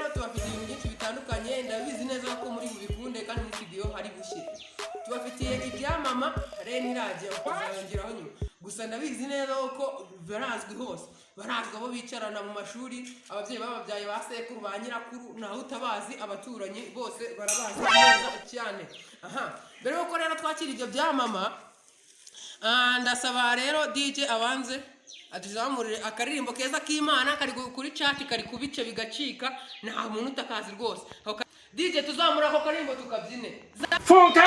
rero tubafitiye ibintu byinshi bitandukanye, ndabizi neza ko muri bubikunde kandi muri video hari bushyira. Tubafitiye ibyamama rero irajye ukazongeraho nyuma. Gusa ndabizi neza ko barazwi hose. Barazwi abo bicarana mu mashuri, ababyeyi bababyaye ba sekuru ba nyirakuru, naho utabazi abaturanyi bose barabazi neza cyane. Mbere yuko rero twakira ibyo byamama, ndasaba rero DJ abanze atuzamurire akaririmbo keza k'Imana kari kuri chat, kari kubice bigacika, nta muntu utakazi rwose. DJ tuzamura ako karirimbo tukabyine. Funke!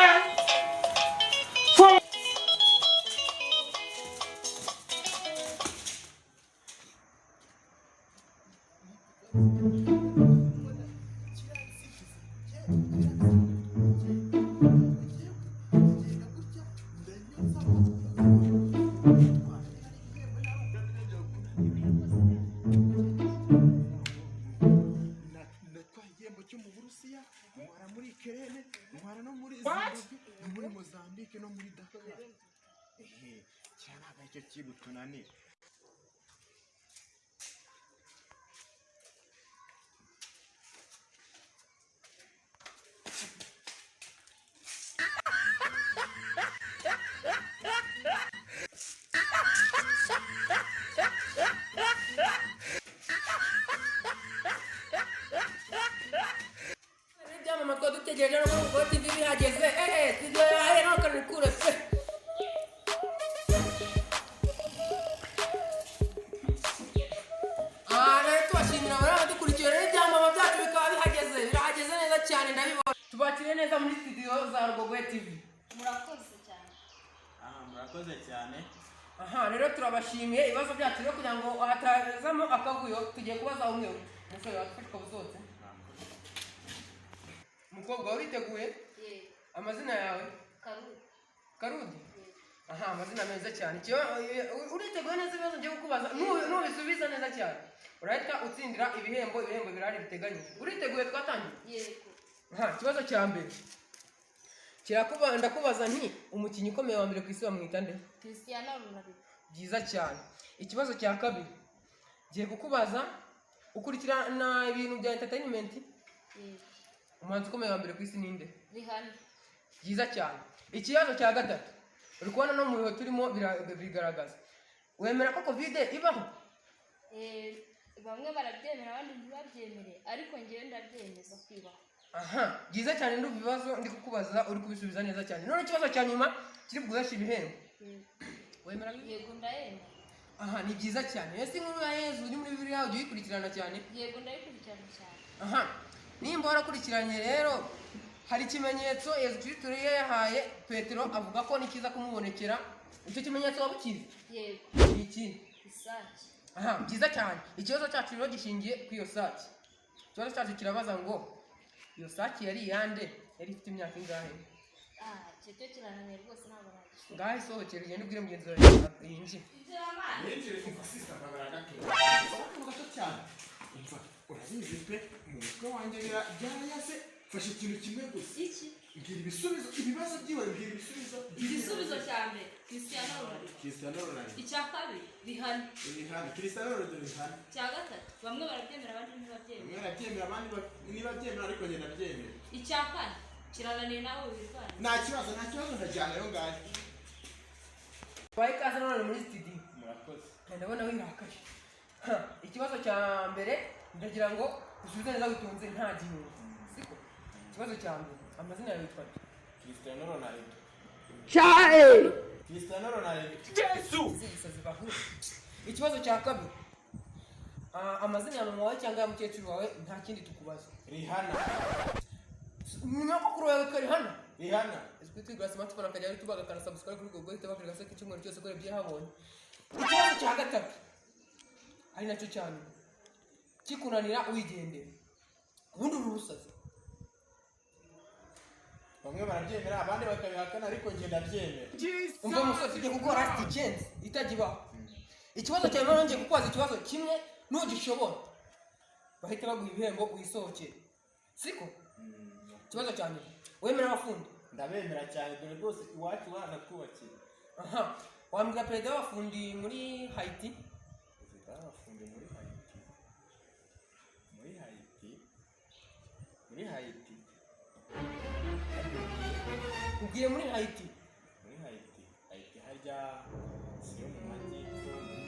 Tubakire neza muri studio za Rugogwe TV. Murakoze cyane. Murakoze cyane. Rero turabashimiye ibibazo byacu rero kugira ngo hatazamo akavuyo, tugiye kubaza umwe umusore watufashika buzotse. Mukobwa uriteguye? Amazina yawe? Karudi. Amazina meza cyane. Uriteguye neza ibibazo ngiye kukubaza? Nubisubiza neza cyane. Urahita utsindira ibihembo birari biteganyije. Uriteguye twatangiye? Yego. Ikibazo cya mbere ndakubaza nti umukinnyi ukomeye wa mbere ku isi bamwita nde? Cristiano Ronaldo. Byiza cyane. Ikibazo cya kabiri ngiye kukubaza ukurikirana ibintu bya entertainment. Umuhanzi ukomeye wa mbere ku isi ninde? Rihanna. Byiza cyane. Ikibazo cya gatatu uri kubona no mu bihe turimo bigaragaza, wemera ko covid ibaho? Bamwe barabyemera abandi ntibabyemere, ariko ngewe ndabyemeza kwibaho. Byiza cyane. Ndumva ibibazo ndi kukubaza uri kubisubiza neza cyane. None ikibazo cya nyuma kiri bwugasha ibihembo. Wemera? Yego ndayemera. Ni byiza cyane. Ese inkuru ya Yezu uri muri Bibiliya ujye uyikurikirana cyane? Yego ndayikurikirana cyane. Nimba warakurikiranye rero hari ikimenyetso Yezu Kristo yahaye Petero avuga ko nikiza kumubonekera. Icyo kimenyetso wabukize? Yego. Ni iki? Isaki. Byiza cyane. Ikibazo cyacu rero gishingiye ku iyo saki. Ikibazo cyacu kirabaza ngo iyo saki yari yande, yari ifite imyaka ingahe? Cyo kirananiye rwose ntabwo nagishobora. Ngahe sohokera ugende ubwire mugenzi wawe yinjire. Yinjire kuko sista bagaragato. Gato cyane. Umva, urabizi pe mu mutwe wanjye byarayase, fashe ikintu kimwe gusa. Iki? Ngira ibisubizo, ibibazo byiwe ngira ibisubizo. Igisubizo cya mbere Cristiano Ronaldo. Icya kabiri Rihanna. Cristiano Ronaldo Rihanna. Icya gatatu bamwe barabyemera abandi ntibabyemera. Bamwe barabyemera abandi ntibabyemera, ariko njye ndabyemera. Icya kane kirananiye nawe wibana. Nta kibazo ndajyana yo ngahe. Bayi kaza none muri studio. Murakoze. Ndabona wirakaje. Ikibazo cya mbere ndagira ngo usubize neza witonze nta gihe. Siko. Ikibazo cya mbere amazina yawe yitwa Cristiano Ronaldo. Cristiano Ronaldo. Ikibazo cya kabiri amazina ya mama wawe cyangwa ya mukecuru wawe nta kindi tukubaza. Rihanna. Nyakuru wawe kari Rihanna? Rihanna. Twitwigura smartphone akajya tubaga kana subscribe kuri Google ihita bakora se cyumweru cyose gore byahabonye. Ikibazo cya gatatu ari nacyo cyane kikunanira wigendera. Ubundi urusaza. Bamwe barabyemera abandi bakabihakana, ariko njye ndabyemera. Umva musozi ujye gukora last chance itagibaho. Ikibazo cyawe none ngiye kukubaza ikibazo kimwe ntugishobora, bahita baguha ibihembo wisohokere. Siko? Ikibazo cyane wemera abafundi? Ndabemera cyane dore rwose iwacu baratwubakiye. Wambwira perezida w'abafundi muri Haiti? Perezida w'abafundi muri Haiti. muri Haiti. ugiye muri Haiti Muri Haiti. Haiti harya siyo mu majyepfo muri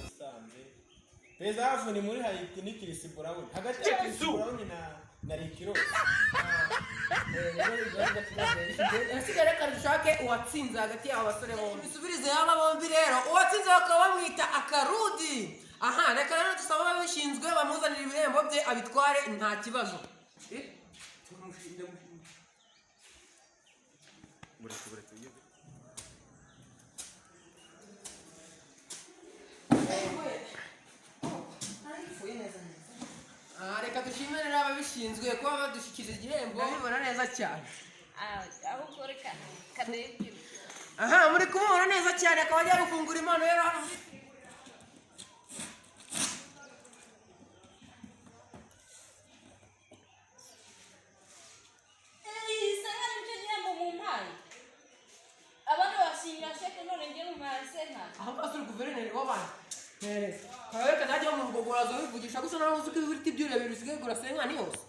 Musanze. Pezafu ni muri Haiti ni Chris Brown. Hagati ya Chris Brown na Rick Ross. Asigara karushake uwatsinze hagati y'aba basore bombi. Bisubirize yaba bombi rero. Uwatsinze bakaba bamwita akarudi. Aha, reka rero dusaba ababishinzwe bamuzanira ibihembo bye abitware nta kibazo. Reka dushimire rero ababishinzwe kuba badushyikiriza igihembo. Ndabibona neza cyane. ahubwo reka kadebye Aha, muri kumubona neza cyane akaba ajya gufungura impano rero hano. isanga nicyo gihembo mu mpaye abandi bashinga sheke none ngiye mu masenka Aho basura guverineri w'abantu. Karabeka najya mu mugogora zo bivugisha gusa naho uzi ko ibiti by'ure bisigaye gura senka ni yose.